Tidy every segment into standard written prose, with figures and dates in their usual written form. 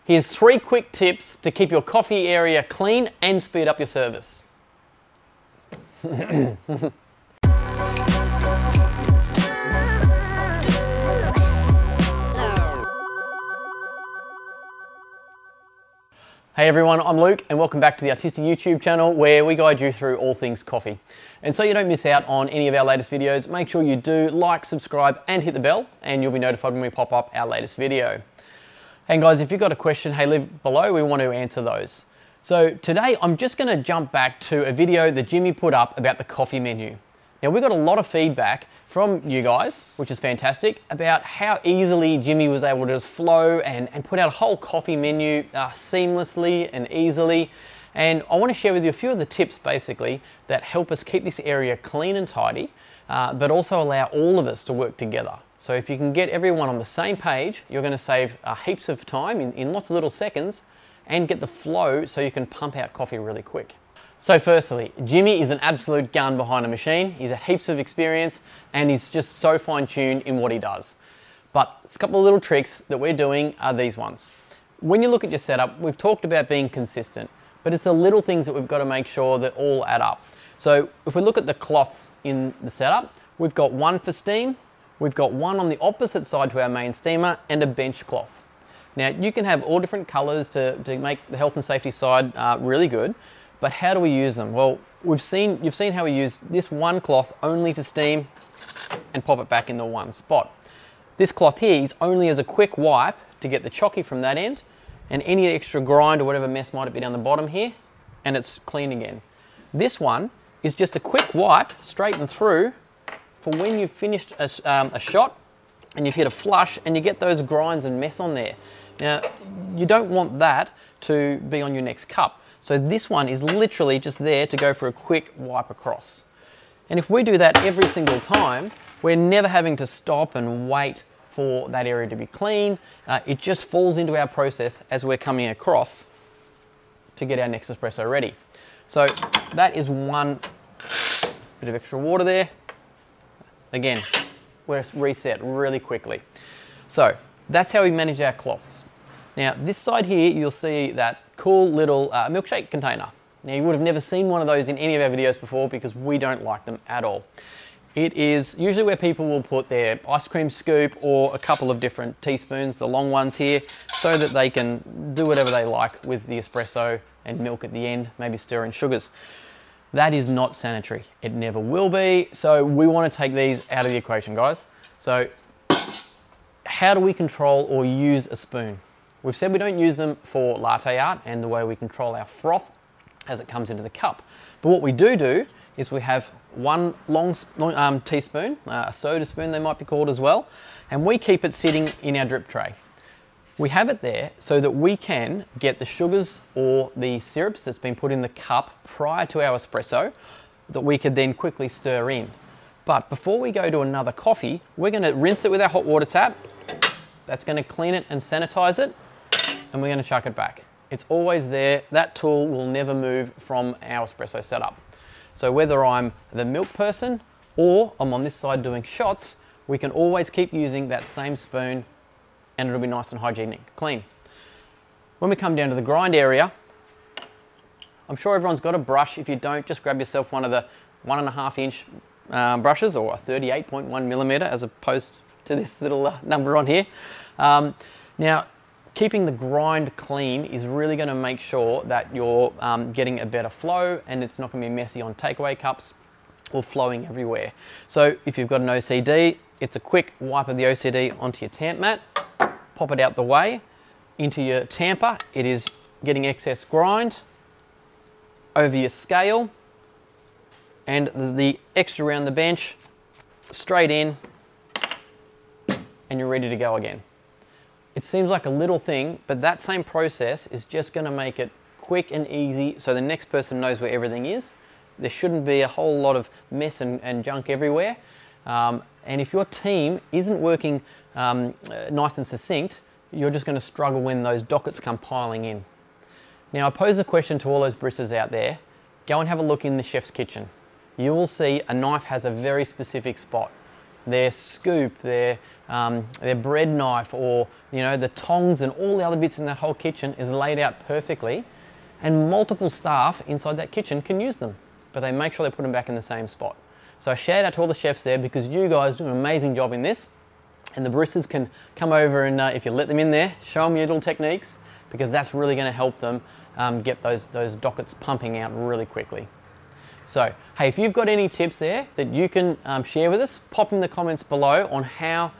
Here's 3 quick tips to keep your coffee area clean and speed up your service. Hey everyone, I'm Luke and welcome back to the Artistic YouTube channel where we guide you through all things coffee. And so you don't miss out on any of our latest videos, make sure you do like, subscribe and hit the bell and you'll be notified when we pop up our latest video. And guys, if you've got a question, hey, leave below, we want to answer those. So today I'm just going to jump back to a video that Jimmy put up about the coffee menu. Now we got a lot of feedback from you guys, which is fantastic, about how easily Jimmy was able to just flow and put out a whole coffee menu seamlessly and easily. And I want to share with you a few of the tips basically that help us keep this area clean and tidy, but also allow all of us to work together. So if you can get everyone on the same page, you're going to save heaps of time in lots of little seconds and get the flow so you can pump out coffee really quick. So firstly, Jimmy is an absolute gun behind a machine. He's had heaps of experience and he's just so fine-tuned in what he does. But a couple of little tricks that we're doing are these ones. When you look at your setup, we've talked about being consistent, but it's the little things that we've got to make sure that all add up. So if we look at the cloths in the setup, we've got one for steam, we've got one on the opposite side to our main steamer and a bench cloth. Now you can have all different colors to make the health and safety side really good. But how do we use them? Well, you've seen how we use this one cloth only to steam and pop it back in the one spot. This cloth here is only as a quick wipe to get the chocky from that end and any extra grind or whatever mess might be down the bottom here, and it's clean again. This one is just a quick wipe straight and through for when you've finished a shot and you've hit a flush and you get those grinds and mess on there. Now, you don't want that to be on your next cup. So this one is literally just there to go for a quick wipe across. And if we do that every single time, we're never having to stop and wait for that area to be clean. It just falls into our process as we're coming across to get our next espresso ready. So that is one bit of extra water there. Again, we're reset really quickly. So that's how we manage our cloths. Now this side here, you'll see that cool little milkshake container. Now you would have never seen one of those in any of our videos before because we don't like them at all. It is usually where people will put their ice cream scoop or a couple of different teaspoons, the long ones here, so that they can do whatever they like with the espresso and milk at the end, maybe stir in sugars. That is not sanitary. It never will be. So we want to take these out of the equation, guys. So how do we control or use a spoon? We've said we don't use them for latte art and the way we control our froth as it comes into the cup. But what we do is we have one long teaspoon, a soda spoon they might be called as well, and we keep it sitting in our drip tray. We have it there so that we can get the sugars or the syrups that's been put in the cup prior to our espresso that we could then quickly stir in. But before we go to another coffee, we're going to rinse it with our hot water tap. That's going to clean it and sanitize it. And we're going to chuck it back. It's always there. That tool will never move from our espresso setup. So whether I'm the milk person or I'm on this side doing shots, we can always keep using that same spoon and it'll be nice and hygienic, clean. When we come down to the grind area, I'm sure everyone's got a brush. If you don't, just grab yourself one of the 1.5 inch brushes or a 38.1 millimeter as opposed to this little number on here. Now, keeping the grind clean is really going to make sure that you're getting a better flow and it's not going to be messy on takeaway cups or flowing everywhere. So if you've got an OCD, it's a quick wipe of the OCD onto your tamp mat, pop it out the way, into your tamper. It is getting excess grind over your scale and the extra around the bench, straight in, and you're ready to go again. It seems like a little thing, but that same process is just going to make it quick and easy so the next person knows where everything is. There shouldn't be a whole lot of mess and junk everywhere. And if your team isn't working nice and succinct, you're just going to struggle when those dockets come piling in. Now I pose a question to all those baristas out there. Go and have a look in the chef's kitchen. You will see a knife has a very specific spot. their scoop, their bread knife, or the tongs and all the other bits in that whole kitchen is laid out perfectly, and multiple staff inside that kitchen can use them, but they make sure they put them back in the same spot. So shout out to all the chefs there, because you guys do an amazing job in this, and the baristas can come over and if you let them in there, show them your little techniques, because that's really going to help them get those dockets pumping out really quickly. So, hey, if you've got any tips there that you can share with us, pop in the comments below on how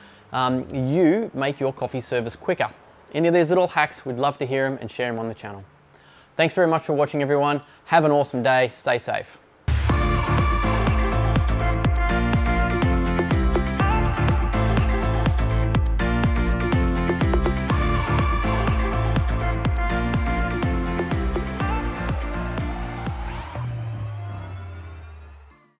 you make your coffee service quicker. Any of these little hacks, we'd love to hear them and share them on the channel. Thanks very much for watching, everyone. Have an awesome day. Stay safe.